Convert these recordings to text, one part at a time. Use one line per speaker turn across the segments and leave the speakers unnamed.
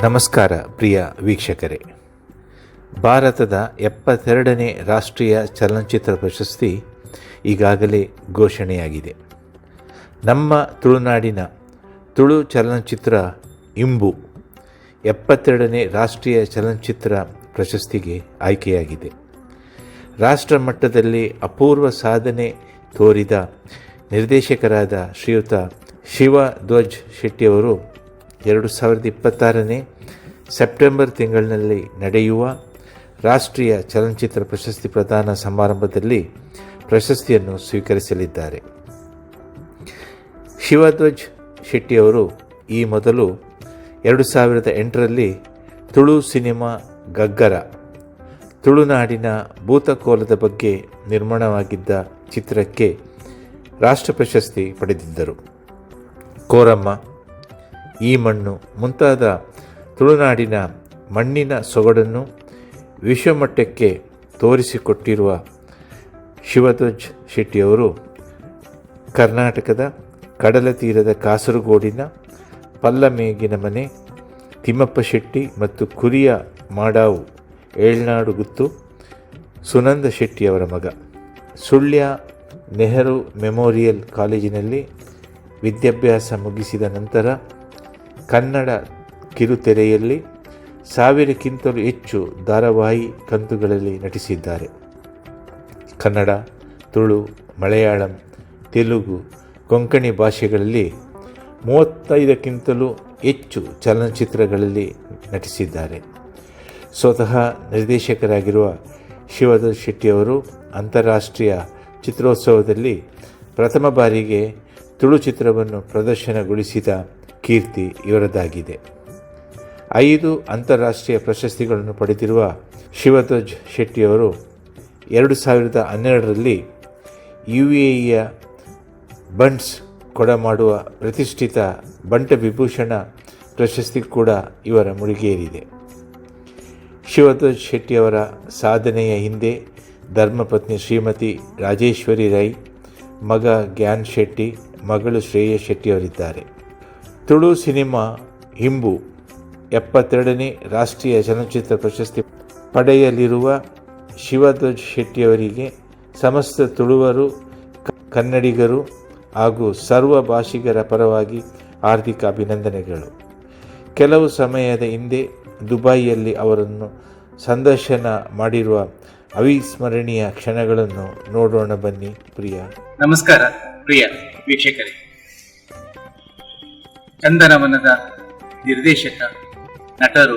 ನಮಸ್ಕಾರ ಪ್ರಿಯ ವೀಕ್ಷಕರೇ. ಭಾರತದ 72ನೇ ರಾಷ್ಟ್ರೀಯ ಚಲನಚಿತ್ರ ಪ್ರಶಸ್ತಿ ಈಗಾಗಲೇ ಘೋಷಣೆಯಾಗಿದೆ. ನಮ್ಮ ತುಳುನಾಡಿನ ತುಳು ಚಲನಚಿತ್ರ ಇಂಬು 72ನೇ ರಾಷ್ಟ್ರೀಯ ಚಲನಚಿತ್ರ ಪ್ರಶಸ್ತಿಗೆ ಆಯ್ಕೆಯಾಗಿದೆ. ರಾಷ್ಟ್ರ ಮಟ್ಟದಲ್ಲಿ ಅಪೂರ್ವ ಸಾಧನೆ ತೋರಿದ ನಿರ್ದೇಶಕರಾದ ಶ್ರೀಯುತ ಶಿವಧ್ವಜ್ ಶೆಟ್ಟಿಯವರು 2026ನೇ ಸೆಪ್ಟೆಂಬರ್ ತಿಂಗಳಿನಲ್ಲಿ ನಡೆಯುವ ರಾಷ್ಟ್ರೀಯ ಚಲನಚಿತ್ರ ಪ್ರಶಸ್ತಿ ಪ್ರದಾನ ಸಮಾರಂಭದಲ್ಲಿ ಪ್ರಶಸ್ತಿಯನ್ನು ಸ್ವೀಕರಿಸಲಿದ್ದಾರೆ. ಶಿವಧ್ವಜ್ ಶೆಟ್ಟಿಯವರು ಈ ಮೊದಲು 2008ರಲ್ಲಿ ತುಳು ಸಿನಿಮಾ ಗಗ್ಗರ, ತುಳುನಾಡಿನ ಭೂತಕೋಲದ ಬಗ್ಗೆ ನಿರ್ಮಾಣವಾಗಿದ್ದ ಚಿತ್ರಕ್ಕೆ ರಾಷ್ಟ್ರ ಪ್ರಶಸ್ತಿ ಪಡೆದಿದ್ದರು. ಕೋರಮ್ಮ, ಈ ಮಣ್ಣು ಮುಂತಾದ ತುಳುನಾಡಿನ ಮಣ್ಣಿನ ಸೊಗಡನ್ನು ವಿಶ್ವಮಟ್ಟಕ್ಕೆ ತೋರಿಸಿಕೊಟ್ಟಿರುವ ಶಿವಧ್ವಜ್ ಶೆಟ್ಟಿಯವರು ಕರ್ನಾಟಕದ ಕಡಲ ತೀರದ ಕಾಸರಗೋಡಿನ ಪಲ್ಲಮೇಗಿನ ಮನೆ, ತಿಮ್ಮಪ್ಪ ಶೆಟ್ಟಿ ಮತ್ತು ಕುರಿಯ ಮಾಡಾವು ಏಳ್ನಾಡು ಗುತ್ತು ಸುನಂದ ಶೆಟ್ಟಿಯವರ ಮಗ. ಸುಳ್ಯ ನೆಹರು ಮೆಮೋರಿಯಲ್ ಕಾಲೇಜಿನಲ್ಲಿ ವಿದ್ಯಾಭ್ಯಾಸ ಮುಗಿಸಿದ ನಂತರ ಕನ್ನಡ ಕಿರುತೆರೆಯಲ್ಲಿ 1000ಕ್ಕಿಂತಲೂ ಹೆಚ್ಚು ಧಾರಾವಾಹಿ ಕಂತುಗಳಲ್ಲಿ ನಟಿಸಿದ್ದಾರೆ. ಕನ್ನಡ, ತುಳು, ಮಲಯಾಳಂ, ತೆಲುಗು, ಕೊಂಕಣಿ ಭಾಷೆಗಳಲ್ಲಿ 35ಕ್ಕಿಂತಲೂ ಹೆಚ್ಚು ಚಲನಚಿತ್ರಗಳಲ್ಲಿ ನಟಿಸಿದ್ದಾರೆ. ಸ್ವತಃ ನಿರ್ದೇಶಕರಾಗಿರುವ ಶಿವಧ್ವಜ್ ಶೆಟ್ಟಿಯವರು ಅಂತಾರಾಷ್ಟ್ರೀಯ ಚಿತ್ರೋತ್ಸವದಲ್ಲಿ ಪ್ರಥಮ ಬಾರಿಗೆ ತುಳು ಚಿತ್ರವನ್ನು ಪ್ರದರ್ಶನಗೊಳಿಸಿದ ಕೀರ್ತಿ ಇವರದಾಗಿದೆ. 5 ಅಂತಾರಾಷ್ಟ್ರೀಯ ಪ್ರಶಸ್ತಿಗಳನ್ನು ಪಡೆದಿರುವ ಶಿವಧ್ವಜ್ ಶೆಟ್ಟಿಯವರು 2012ರಲ್ಲಿ UAEಯ ಬಂಟ್ಸ್ ಕೊಡಮಾಡುವ ಪ್ರತಿಷ್ಠಿತ ಬಂಟ ವಿಭೂಷಣ ಪ್ರಶಸ್ತಿ ಕೂಡ ಇವರ ಮುಡಿಗೇರಿದೆ. ಶಿವಧ್ವಜ್ ಶೆಟ್ಟಿಯವರ ಸಾಧನೆಯ ಹಿಂದೆ ಧರ್ಮಪತ್ನಿ ಶ್ರೀಮತಿ ರಾಜೇಶ್ವರಿ ರೈ, ಮಗ ಗ್ಯಾನ್ ಶೆಟ್ಟಿ, ಮಗಳು ಶ್ರೇಯ ಶೆಟ್ಟಿಯವರಿದ್ದಾರೆ. ತುಳು ಸಿನಿಮಾ ಇಂಬು 72ನೇ ರಾಷ್ಟ್ರೀಯ ಚಲನಚಿತ್ರ ಪ್ರಶಸ್ತಿ ಪಡೆಯಲಿರುವ ಶಿವಧ್ವಜ್ ಶೆಟ್ಟಿಯವರಿಗೆ ಸಮಸ್ತ ತುಳುವರು, ಕನ್ನಡಿಗರು ಹಾಗೂ ಸರ್ವ ಭಾಷಿಗರ ಪರವಾಗಿ ಹಾರ್ದಿಕ ಅಭಿನಂದನೆಗಳು. ಕೆಲವು ಸಮಯದ ಹಿಂದೆ ದುಬೈಯಲ್ಲಿ ಅವರನ್ನು ಸಂದರ್ಶನ ಮಾಡಿರುವ ಅವಿಸ್ಮರಣೀಯ ಕ್ಷಣಗಳನ್ನು ನೋಡೋಣ ಬನ್ನಿ.
ನಮಸ್ಕಾರ ಪ್ರಿಯ ವೀಕ್ಷಕರೇ. ಚಂದನವನದ ನಿರ್ದೇಶಕ, ನಟರು,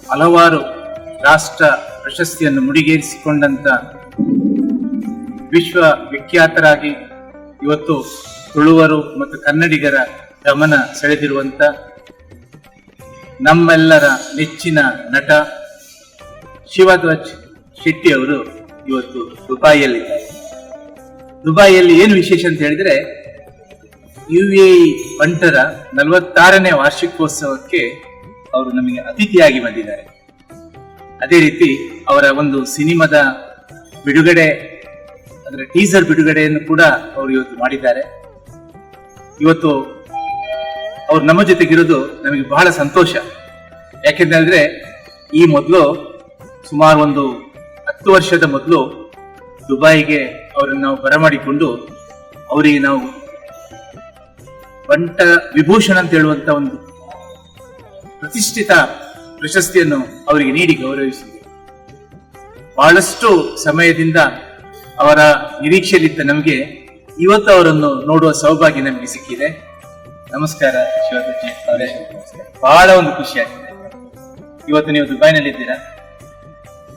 ಹಲವಾರು ರಾಷ್ಟ್ರ ಪ್ರಶಸ್ತಿಯನ್ನು ಮುಡಿಗೇರಿಸಿಕೊಂಡಂಥ ವಿಶ್ವವಿಖ್ಯಾತರಾಗಿ ಇವತ್ತು ತುಳುವರು ಮತ್ತು ಕನ್ನಡಿಗರ ಗಮನ ಸೆಳೆದಿರುವಂಥ ನಮ್ಮೆಲ್ಲರ ನೆಚ್ಚಿನ ನಟ ಶಿವಧ್ವಜ್ ಶೆಟ್ಟಿಯವರು ಇವತ್ತು ದುಬೈಯಲ್ಲಿದ್ದಾರೆ. ದುಬೈಯಲ್ಲಿ ಏನು ವಿಶೇಷ ಅಂತ ಹೇಳಿದರೆ, UAE ಬಂಟರ 46ನೇ ವಾರ್ಷಿಕೋತ್ಸವಕ್ಕೆ ಅವರು ನಮಗೆ ಅತಿಥಿಯಾಗಿ ಬಂದಿದ್ದಾರೆ. ಅದೇ ರೀತಿ ಅವರ ಒಂದು ಸಿನಿಮಾದ ಬಿಡುಗಡೆ, ಅದರ ಟೀಸರ್ ಬಿಡುಗಡೆಯನ್ನು ಕೂಡ ಅವರು ಇವತ್ತು ಮಾಡಿದ್ದಾರೆ. ಇವತ್ತು ಅವ್ರು ನಮ್ಮ ಜೊತೆಗಿರೋದು ನಮಗೆ ಬಹಳ ಸಂತೋಷ. ಯಾಕೆಂದ್ರೆ ಈ ಮೊದಲು ಸುಮಾರು ಒಂದು 10 ವರ್ಷದ ಮೊದಲು ದುಬೈಗೆ ಅವರನ್ನು ನಾವು ಬರಮಾಡಿಕೊಂಡು ಅವರಿಗೆ ನಾವು ಬಂಟ ವಿಭೂಷಣ ಅಂತ ಹೇಳುವಂತ ಒಂದು ಪ್ರತಿಷ್ಠಿತ ಪ್ರಶಸ್ತಿಯನ್ನು ಅವರಿಗೆ ನೀಡಿ ಗೌರವಿಸಿದೆ. ಬಹಳಷ್ಟು ಸಮಯದಿಂದ ಅವರ ನಿರೀಕ್ಷೆಯಲ್ಲಿದ್ದ ನಮಗೆ ಇವತ್ತು ಅವರನ್ನು ನೋಡುವ ಸೌಭಾಗ್ಯ ನಮಗೆ ಸಿಕ್ಕಿದೆ. ನಮಸ್ಕಾರ ಶಿವಧ್ವಜ್ ಅವರೇ, ಬಹಳ ಒಂದು ಖುಷಿಯಾಗಿದೆ. ಇವತ್ತು ನೀವು ದುಬೈನಲ್ಲಿದ್ದೀರಾ.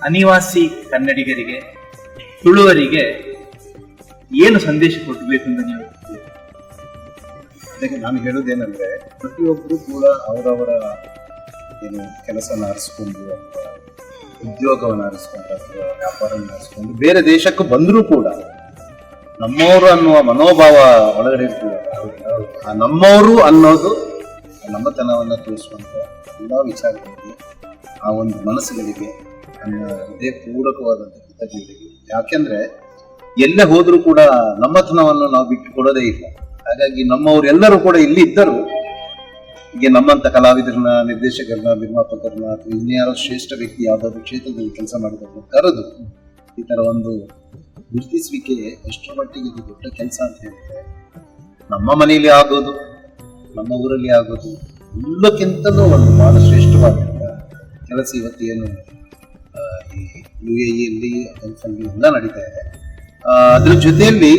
ಅನಿವಾಸಿ ಕನ್ನಡಿಗರಿಗೆ, ತುಳುವರಿಗೆ ಏನು ಸಂದೇಶ ಕೊಡಬೇಕು ಅಂತ ನೀವು?
ಅದಕ್ಕೆ ನಾನು ಹೇಳೋದೇನೆಂದರೆ, ಪ್ರತಿಯೊಬ್ಬರು ಕೂಡ ಅವರವರ ಏನು ಕೆಲಸನ ಆರಿಸ್ಕೊಂಡು ಅಥವಾ ಉದ್ಯೋಗವನ್ನು ಆರಿಸ್ಕೊಂಡು ಅಥವಾ ವ್ಯಾಪಾರವನ್ನು ಆರಿಸ್ಕೊಂಡು ಬೇರೆ ದೇಶಕ್ಕೆ ಬಂದರೂ ಕೂಡ ನಮ್ಮವರು ಅನ್ನುವ ಮನೋಭಾವ ಒಳಗಡೆ ಇರ್ತದೆ. ಆ ನಮ್ಮವರು ಅನ್ನೋದು ನಮ್ಮತನವನ್ನು ತೋರಿಸುವಂಥ ಎಲ್ಲ ವಿಚಾರಗಳಿಗೆ, ಆ ಒಂದು ಮನಸ್ಸುಗಳಿಗೆ ನನ್ನ ಹೃದಯ ಪೂರಕವಾದಂಥ ಕೃತಜ್ಞತೆಗಳು. ಯಾಕೆಂದ್ರೆ ಎಲ್ಲೇ ಹೋದ್ರೂ ಕೂಡ ನಮ್ಮತನವನ್ನು ನಾವು ಬಿಟ್ಟು ಕೊಡೋದೇ ಇಲ್ಲ. ಹಾಗಾಗಿ ನಮ್ಮವರೆಲ್ಲರೂ ಕೂಡ ಇಲ್ಲಿ ಇದ್ದರು. ಈಗ ನಮ್ಮಂತ ಕಲಾವಿದರನ್ನ, ನಿರ್ದೇಶಕರನ್ನ, ನಿರ್ಮಾಪಕರನ್ನ ಅಥವಾ ಇನ್ಯಾರೋ ಶ್ರೇಷ್ಠ ವ್ಯಕ್ತಿ ಯಾವುದಾದ್ರು ಕ್ಷೇತ್ರದಲ್ಲಿ ಕೆಲಸ ಮಾಡಿದವ್ರನ್ನ ಕರೆದು ಈ ತರ ಒಂದು ಗುರುತಿಸುವಿಕೆ ಎಷ್ಟರ ಮಟ್ಟಿಗೆ ಇದು ದೊಡ್ಡ ಕೆಲಸ ಅಂತ ಹೇಳಿದ್ರೆ, ನಮ್ಮ ಮನೆಯಲ್ಲಿ ಆಗೋದು, ನಮ್ಮ ಊರಲ್ಲಿ ಆಗೋದು ಎಲ್ಲಕ್ಕಿಂತಲೂ ಒಂದು ಬಹಳ ಶ್ರೇಷ್ಠವಾಗಿರುವ ಕೆಲಸ ಇವತ್ತು ಏನು ಈ UAE ಗಲ್ಫಲ್ಲಿ ಎಲ್ಲ ನಡೀತಾ ಇದೆ. ಅದ್ರ ಜೊತೆಯಲ್ಲಿ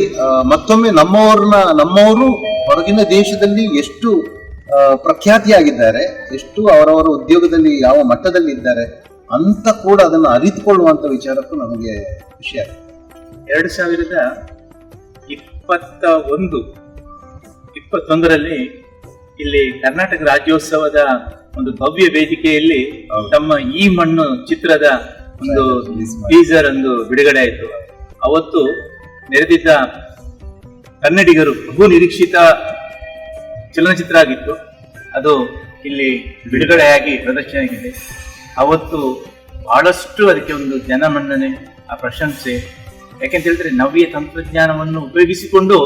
ಮತ್ತೊಮ್ಮೆ ನಮ್ಮವರು ಹೊರಗಿನ ದೇಶದಲ್ಲಿ ಎಷ್ಟು ಪ್ರಖ್ಯಾತಿಯಾಗಿದ್ದಾರೆ, ಎಷ್ಟು ಅವರವರ ಉದ್ಯೋಗದಲ್ಲಿ ಯಾವ ಮಟ್ಟದಲ್ಲಿ ಇದ್ದಾರೆ ಅಂತ ಕೂಡ ಅದನ್ನು ಅರಿತುಕೊಳ್ಳುವಂತ ವಿಚಾರಕ್ಕೂ ನಮಗೆ ಖುಷಿ ಆಗಿದೆ.
2021ರಲ್ಲಿ ಇಲ್ಲಿ ಕರ್ನಾಟಕ ರಾಜ್ಯೋತ್ಸವದ ಒಂದು ಭವ್ಯ ವೇದಿಕೆಯಲ್ಲಿ ತಮ್ಮ ಈ ಮಣ್ಣು ಚಿತ್ರದ ಒಂದು ಟೀಸರ್ ಒಂದು ಬಿಡುಗಡೆ ಆಯಿತು. ಅವತ್ತು ನೆರೆದಿದ್ದ ಕನ್ನಡಿಗರು ಬಹು ನಿರೀಕ್ಷಿತ ಚಲನಚಿತ್ರ ಆಗಿತ್ತು. ಅದು ಇಲ್ಲಿ ಬಿಡುಗಡೆಯಾಗಿ ಪ್ರದರ್ಶನವಾಗಿದೆ. ಅವತ್ತು ಬಹಳಷ್ಟು ಅದಕ್ಕೆ ಒಂದು ಜನಮನ್ನಣೆ, ಆ ಪ್ರಶಂಸೆ. ಯಾಕೆಂತ ಹೇಳಿದ್ರೆ ನವ್ಯ ತಂತ್ರಜ್ಞಾನವನ್ನು ಉಪಯೋಗಿಸಿಕೊಂಡು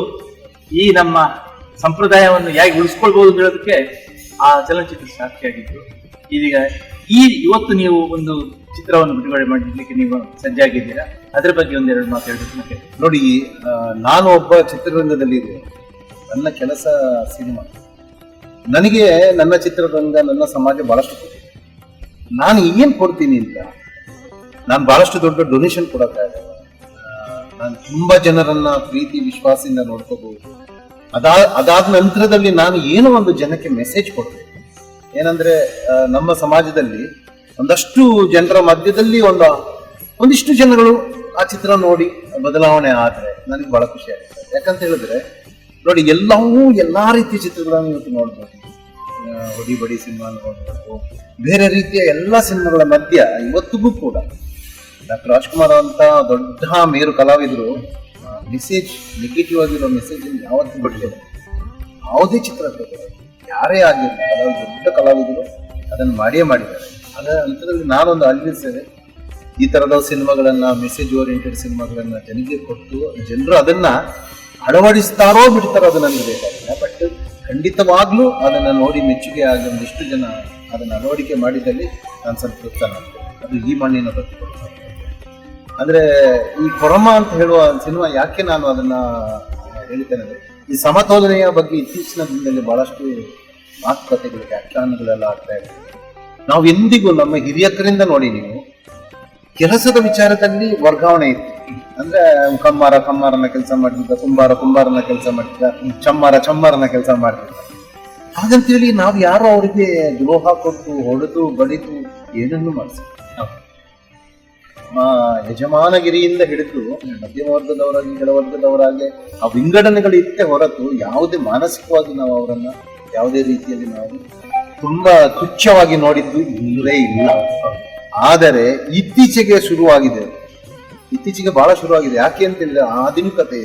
ಈ ನಮ್ಮ ಸಂಪ್ರದಾಯವನ್ನು ಹೇಗೆ ಉಳಿಸ್ಕೊಳ್ಬಹುದು ಅಂತ ಹೇಳೋದಕ್ಕೆ ಆ ಚಲನಚಿತ್ರ ಸಾಕ್ಷಿಯಾಗಿತ್ತು. ಇದೀಗ ಇವತ್ತು ನೀವು ಒಂದು ಚಿತ್ರವನ್ನು ಬಿಡುಗಡೆ ಮಾಡಲಿಕ್ಕೆ ನೀವು ಸಜ್ಜಾಗಿದ್ದೀರಾ, ಅದರ ಬಗ್ಗೆ ಒಂದೆರಡು ಮಾತು ಹೇಳಬೇಕು.
ನೋಡಿ, ನಾನು ಒಬ್ಬ ಚಿತ್ರರಂಗದಲ್ಲಿ ನನ್ನ ಕೆಲಸ ಸಿನಿಮಾ. ನನಗೆ ನನ್ನ ಚಿತ್ರರಂಗ, ನನ್ನ ಸಮಾಜ ಬಹಳಷ್ಟು ಕೊಟ್ಟಿದೆ. ನಾನು ಏನ್ ಕೊಡ್ತೀನಿ ಅಂತ ನಾನು ಬಹಳಷ್ಟು ದೊಡ್ಡ ಡೊನೇಷನ್ ಕೊಡಕ್ಕಾಗಲ್ಲ. ನಾನು ತುಂಬಾ ಜನರನ್ನ ಪ್ರೀತಿ ವಿಶ್ವಾಸದಿಂದ ನೋಡ್ಕೋಬಹುದು. ಅದಾದ ನಂತರದಲ್ಲಿ ನಾನು ಏನೋ ಒಂದು ಜನಕ್ಕೆ ಮೆಸೇಜ್ ಕೊಡ್ತೇನೆ. ಏನಂದ್ರೆ ನಮ್ಮ ಸಮಾಜದಲ್ಲಿ ಒಂದಷ್ಟು ಜನರ ಮಧ್ಯದಲ್ಲಿ ಒಂದಿಷ್ಟು ಜನಗಳು ಆ ಚಿತ್ರ ನೋಡಿ ಬದಲಾವಣೆ ಆದ್ರೆ ನನಗೆ ಬಹಳ ಖುಷಿ ಆಗುತ್ತೆ. ಯಾಕಂತ ಹೇಳಿದ್ರೆ ನೋಡಿ, ಎಲ್ಲಾ ರೀತಿಯ ಚಿತ್ರಗಳನ್ನು ಇವತ್ತು ನೋಡ್ಬೋದು. ಹೊಡಿ ಬಡಿ ಸಿನಿಮಾ ನೋಡ್ಬೋದು, ಬೇರೆ ರೀತಿಯ ಎಲ್ಲಾ ಸಿನಿಮಾಗಳ ಮಧ್ಯ ಇವತ್ತಿಗೂ ಕೂಡ ಡಾಕ್ಟರ್ ರಾಜ್ಕುಮಾರ್ ಅಂತ ದೊಡ್ಡ ಮೇರು ಕಲಾವಿದರು ಮೆಸೇಜ್, ನೆಗೆಟಿವ್ ಆಗಿರೋ ಮೆಸೇಜ್ ಯಾವತ್ತೂ ಕೊಟ್ಟಿಲ್ಲ. ಯಾವುದೇ ಚಿತ್ರ ಯಾರೇ ಆಗಿರಲಿ, ದೊಡ್ಡ ಕಲಾವಿದರು ಅದನ್ನು ಮಾಡಿದ್ದಾರೆ. ಅದರ ಅಂತರದಲ್ಲಿ ನಾನೊಂದು ಅಲ್ಲಿರ್ತೇನೆ, ಈ ತರದ ಸಿನಿಮಾಗಳನ್ನ, ಮೆಸೇಜ್ ಓರಿಯೆಂಟೆಡ್ ಸಿನಿಮಾಗಳನ್ನ ಜನರಿಗೆ ಕೊಟ್ಟು ಜನರು ಅದನ್ನ ಅಳವಡಿಸ್ತಾರೋ ಬಿಡ್ತಾರೋ ಅದು ನನಗೆ ಬೇಕಾಗಿಲ್ಲ. ಬಟ್ ಖಂಡಿತವಾಗ್ಲೂ ಅದನ್ನ ನೋಡಿ ಮೆಚ್ಚುಗೆ ಆಗಿ ಒಂದಿಷ್ಟು ಜನ ಅದನ್ನ ಅಳವಡಿಕೆ ಮಾಡಿದಲ್ಲಿ ನಾನು ಸಂತೃಪ್ತನಾಗ್ತೇನೆ. ಅದು ಈ ಮಣ್ಣಿನ ಪ್ರತಿಫಲ. ಅಂದ್ರೆ ಈ ಕೊರಮ ಅಂತ ಹೇಳುವ ಸಿನಿಮಾ ಯಾಕೆ ನಾನು ಅದನ್ನ ಹೇಳ್ತೇನೆ ಅಂದ್ರೆ, ಈ ಸಮತೋಲನೆಯ ಬಗ್ಗೆ ಇತ್ತೀಚಿನ ದಿನದಲ್ಲಿ ಬಹಳಷ್ಟು ಮಾತುಕತೆಗಳು, ವ್ಯಾಖ್ಯಾನಗಳೆಲ್ಲ ಆಗ್ತಾ ಇದೆ. ನಾವು ಎಂದಿಗೂ ನಮ್ಮ ಹಿರಿಯಕರಿಂದ ನೋಡಿ, ನೀವು ಕೆಲಸದ ವಿಚಾರದಲ್ಲಿ ವರ್ಗಾವಣೆ ಇತ್ತು. ಅಂದ್ರೆ ಕಮ್ಮಾರನ ಕೆಲಸ ಮಾಡ್ತಿದ್ದ, ಕುಂಬಾರನ ಕೆಲಸ ಮಾಡ್ತಿದ್ದ, ಚಮ್ಮಾರನ ಕೆಲಸ ಮಾಡ್ತಿದ್ದ. ಹಾಗಂತೇಳಿ ನಾವು ಯಾರು ಅವರಿಗೆ ದ್ರೋಹ ಕೊಟ್ಟು, ಹೊಡೆದು ಬಡಿದು ಏನನ್ನು ಮಾಡಿಸಿ, ಯಜಮಾನಗಿರಿಯಿಂದ ಹಿಡಿದು ಮಧ್ಯಮ ವರ್ಗದವರಾಗಿ, ಕೆಳವರ್ಗದವರಾಗಿ ಆ ವಿಂಗಡಣೆಗಳು ಇತ್ತೆ ಹೊರತು ಯಾವುದೇ ಮಾನಸಿಕವಾಗಿ ನಾವು ಅವರನ್ನ ಯಾವುದೇ ರೀತಿಯಲ್ಲಿ ನಾವು ತುಂಬಾ ತುಚ್ಛವಾಗಿ ನೋಡಿದ್ದು ಇಲ್ಲವೇ ಇಲ್ಲ. ಆದರೆ ಇತ್ತೀಚೆಗೆ ಬಹಳ ಶುರುವಾಗಿದೆ. ಯಾಕೆ ಅಂತ ಹೇಳಿದ್ರೆ, ಆಧುನಿಕತೆ,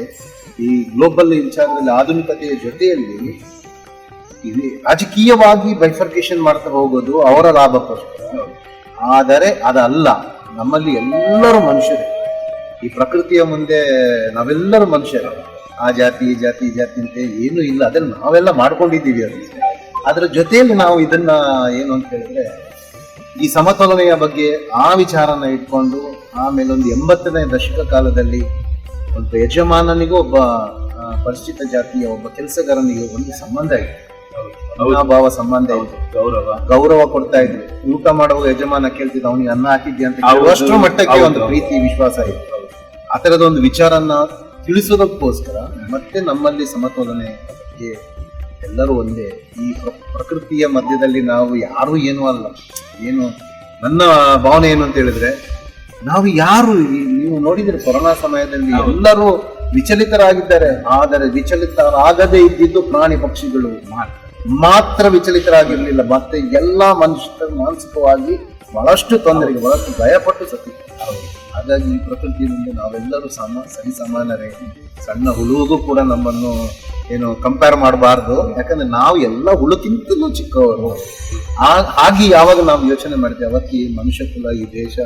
ಈ ಗ್ಲೋಬಲ್ ವಿಚಾರದಲ್ಲಿ ಆಧುನಿಕತೆಯ ಜೊತೆಯಲ್ಲಿ ರಾಜಕೀಯವಾಗಿ ಬೈಫರ್ಕೇಶನ್ ಮಾಡ್ತಾ ಹೋಗೋದು ಅವರ ಲಾಭಕ್ಕೋಸ್ಕರ. ಆದರೆ ಅದಲ್ಲ, ನಮ್ಮಲ್ಲಿ ಎಲ್ಲರೂ ಮನುಷ್ಯರು. ಈ ಪ್ರಕೃತಿಯ ಮುಂದೆ ನಾವೆಲ್ಲರೂ ಮನುಷ್ಯರು. ಆ ಜಾತಿ ಈ ಜಾತಿ ಅಂತ ಏನು ಇಲ್ಲ, ಅದನ್ನ ನಾವೆಲ್ಲ ಮಾಡ್ಕೊಂಡಿದ್ದೀವಿ. ಅದರ ಜೊತೆಯಲ್ಲಿ ನಾವು ಇದನ್ನ ಏನು ಅಂತ ಹೇಳಿದ್ರೆ, ಈ ಸಮತೋಲನೆಯ ಬಗ್ಗೆ ಆ ವಿಚಾರನ ಇಟ್ಕೊಂಡು, ಆಮೇಲೆ ಒಂದು 80ನೇ ದಶಕ ಕಾಲದಲ್ಲಿ ಒಬ್ಬ ಯಜಮಾನನಿಗೂ ಒಬ್ಬ ಪರಿಚಿತ ಜಾತಿಯ ಒಬ್ಬ ಕೆಲಸಗಾರನಿಗೆ ಒಂದು ಸಂಬಂಧ ಇದೆ, ಭಾವ ಸಂಬಂಧ ಇದೆ, ಗೌರವ ಕೊಡ್ತಾ ಇದ್ವಿ. ಊಟ ಮಾಡುವ ಯಜಮಾನ ಕೇಳ್ತಿದ್ದ, ಅವನಿಗೆ ಅನ್ನ ಹಾಕಿದ್ಯಾ ಅಂತ ಅಷ್ಟರ ಮಟ್ಟಕ್ಕೆ ಒಂದು ಪ್ರೀತಿ ವಿಶ್ವಾಸ ಇದೆ. ಆ ತರದ ಒಂದು ವಿಚಾರನ ತಿಳಿಸೋದಕ್ಕೋಸ್ಕರ ಮತ್ತೆ ನಮ್ಮಲ್ಲಿ ಸಮತೋಲನೆ, ಎಲ್ಲರೂ ಒಂದೇ. ಈ ಪ್ರಕೃತಿಯ ಮಧ್ಯದಲ್ಲಿ ನಾವು ಯಾರು ಏನೂ ಅಲ್ಲ. ಏನು ನನ್ನ ಭಾವನೆ ಏನು ಅಂತ ಹೇಳಿದ್ರೆ, ನಾವು ಯಾರು, ನೀವು ನೋಡಿದ್ರೆ ಕೊರೋನಾ ಸಮಯದಲ್ಲಿ ಎಲ್ಲರೂ ವಿಚಲಿತರಾಗಿದ್ದಾರೆ. ಆದರೆ ವಿಚಲಿತರಾಗದೇ ಇದ್ದಿದ್ದು ಪ್ರಾಣಿ ಪಕ್ಷಿಗಳು ಮಾತ್ರ ವಿಚಲಿತರಾಗಿರ್ಲಿಲ್ಲ. ಮತ್ತೆ ಎಲ್ಲಾ ಮನುಷ್ಯರು ಮಾನಸಿಕವಾಗಿ ಬಹಳಷ್ಟು ತೊಂದರೆಗೆ, ಬಹಳಷ್ಟು ಭಯಪಟ್ಟು ಸತ್ತಿದ್ದಾರೆ. ಹಾಗಾಗಿ ಈ ಪ್ರಕೃತಿ ಮುಂದೆ ನಾವೆಲ್ಲರೂ ಸರಿ ಸಮಾನರೇ. ಸಣ್ಣ ಹುಳುಗೂ ಕೂಡ ನಮ್ಮನ್ನು ಏನು ಕಂಪೇರ್ ಮಾಡಬಾರ್ದು. ಯಾಕಂದ್ರೆ ನಾವು ಎಲ್ಲ ಹುಳುಕ್ಕಿಂತಲೂ ಚಿಕ್ಕವರು. ಹಾಗೆ ಯಾವಾಗ ನಾವು ಯೋಚನೆ ಮಾಡ್ತೇವೆ, ಅವತ್ತು ಈ ಮನುಷ್ಯ ಕುಲ, ಈ ದೇಶ,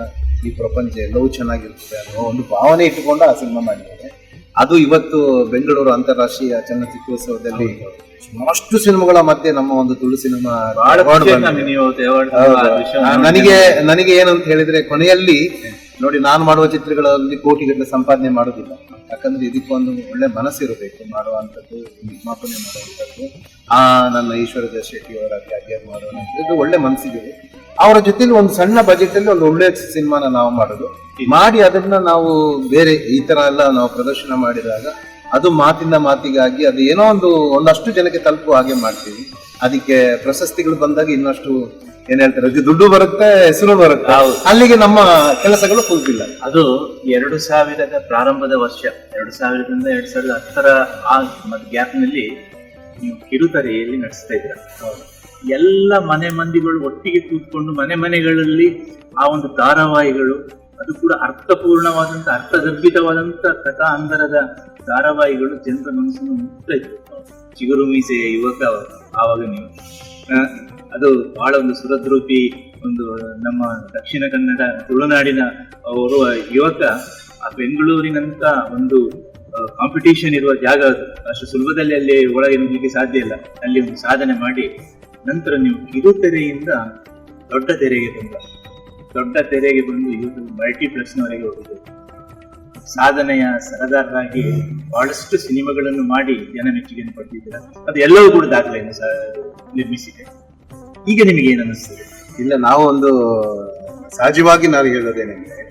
ಈ ಪ್ರಪಂಚ ಎಲ್ಲವೂ ಚೆನ್ನಾಗಿರ್ತದೆ ಅನ್ನೋ ಒಂದು ಭಾವನೆ ಇಟ್ಟುಕೊಂಡು ಆ ಸಿನಿಮಾ ಮಾಡಿದ್ದಾರೆ. ಅದು ಇವತ್ತು ಬೆಂಗಳೂರು ಅಂತಾರಾಷ್ಟ್ರೀಯ ಚಲನಚಿತ್ರೋತ್ಸವದಲ್ಲಿ ಸುಮಾರಷ್ಟು ಸಿನಿಮಾಗಳ ಮಧ್ಯೆ ನಮ್ಮ ಒಂದು ತುಳು ಸಿನಿಮಾ
ಬಹಳ
award
ಖುಷಿ
ಬಂದಿದೆ.
ಆಯ್ತು ನೀವು award
ನನಗೆ ಏನಂತ ಹೇಳಿದ್ರೆ ಕೊನೆಯಲ್ಲಿ ನೋಡಿ, ನಾನು ಮಾಡುವ ಚಿತ್ರಗಳಲ್ಲಿ ಕೋಟಿಗಟ್ಟಲೆ ಸಂಪಾದನೆ ಮಾಡೋದಿಲ್ಲ. ಯಾಕಂದ್ರೆ ಇದಕ್ಕೊಂದು ಒಳ್ಳೆ ಮನಸ್ಸಿರಬೇಕು ಮಾಡುವಂಥದ್ದು, ನಿರ್ಮಾಪನೆ ಮಾಡುವಂಥದ್ದು. ನನ್ನ ಈಶ್ವರ ಶೆಟ್ಟಿ ಅವರ ಅಧ್ಯಯನ ಮಾಡುವಂಥದ್ದು ಒಳ್ಳೆ ಮನಸ್ಸಿದೆ. ಅವರ ಜೊತೆಲಿ ಒಂದು ಸಣ್ಣ ಬಜೆಟ್ ಅಲ್ಲಿ ಒಂದು ಒಳ್ಳೆ ಸಿನಿಮಾನ ನಾವು ಮಾಡೋದು, ಮಾಡಿ ಅದನ್ನ ನಾವು ಬೇರೆ ಈ ತರ ಎಲ್ಲ ನಾವು ಪ್ರದರ್ಶನ ಮಾಡಿದಾಗ ಅದು ಮಾತಿಂದ ಮಾತಿಗಾಗಿ ಅದು ಏನೋ ಒಂದಷ್ಟು ಜನಕ್ಕೆ ತಲುಪುವ ಹಾಗೆ ಮಾಡ್ತೀವಿ. ಅದಕ್ಕೆ ಪ್ರಶಸ್ತಿಗಳು ಬಂದಾಗ ಇನ್ನಷ್ಟು ಏನ್ ಹೇಳ್ತಾರೆ, ದುಡ್ಡು ಬರುತ್ತೆ, ಹೆಸರು ಬರುತ್ತೆ, ಅಲ್ಲಿಗೆ ನಮ್ಮ ಕೆಲಸಗಳು ಫುಲ್ಫಿಲ್ ಆಗಿದೆ.
ಅದು 2000 ಪ್ರಾರಂಭದ ವರ್ಷ, 2000ರಿಂದ 2010 ಆ ಗ್ಯಾಪ್ ನಲ್ಲಿ ನೀವು ಕಿರುತೆರೆಯಲ್ಲಿ ನಡೆಸ್ತಾ ಇದ್ರ. ಎಲ್ಲ ಮನೆ ಮಂದಿಗಳು ಒಟ್ಟಿಗೆ ಕೂತ್ಕೊಂಡು ಮನೆಗಳಲ್ಲಿ ಆ ಒಂದು ಧಾರಾವಾಹಿಗಳು, ಅದು ಕೂಡ ಅರ್ಥಪೂರ್ಣವಾದಂತ ಅರ್ಥಗರ್ಭಿತವಾದಂತ ಕಥಾ ಅಂತರದ ಧಾರಾವಾಹಿಗಳು ಜನರ ಮನಸ್ಸನ್ನು ಮುಟ್ತಾ ಇತ್ತು. ಚಿಗುರು ಮೀಸೆಯ ಯುವಕ ಆವಾಗ ನೀವು ಅದು ಬಹಳ ಒಂದು ಸುರದ್ರೂಪಿ ಒಂದು ನಮ್ಮ ದಕ್ಷಿಣ ಕನ್ನಡ ತುಳುನಾಡಿನ ಓರ್ವ ಯುವಕ ಆ ಬೆಂಗಳೂರಿನಂತ ಒಂದು ಕಾಂಪಿಟೇಷನ್ ಇರುವ ಜಾಗ ಅದು. ಅಷ್ಟು ಸುಲಭದಲ್ಲಿ ಅಲ್ಲಿ ಒಳಗೆ ನುಗ್ಲಿಕ್ಕೆ ಸಾಧ್ಯ ಇಲ್ಲ. ಅಲ್ಲಿ ಒಂದು ಸಾಧನೆ ಮಾಡಿ ನಂತರ ನೀವು ಕಿರುತೆರೆಯಿಂದ ದೊಡ್ಡ ತೆರೆಗೆ ಬಂದು ಇವತ್ತು ಮಲ್ಟಿಪ್ಲೆಕ್ಸ್ನವರೆಗೆ ಹೋಗಿದ್ದು. ಸಾಧನೆಯ ಸರದಾರರಾಗಿ ಬಹಳಷ್ಟು ಸಿನಿಮಾಗಳನ್ನು ಮಾಡಿ ಜನ ಮೆಚ್ಚುಗೆಯನ್ನು ಪಡೆದಿದ್ದೀರ. ಅದು ಎಲ್ಲವೂ ಕೂಡ ದಾಖಲೆಯನ್ನು ನಿರ್ಮಿಸಿದೆ. ಈಗ ನಿಮಗೆ ಏನು ಅನ್ನಿಸ್ತದೆ?
ಇಲ್ಲ, ನಾವು ಒಂದು ಸಹಜವಾಗಿ ನಾನು ಹೇಳೋದೇನೆಂದ್ರೆ,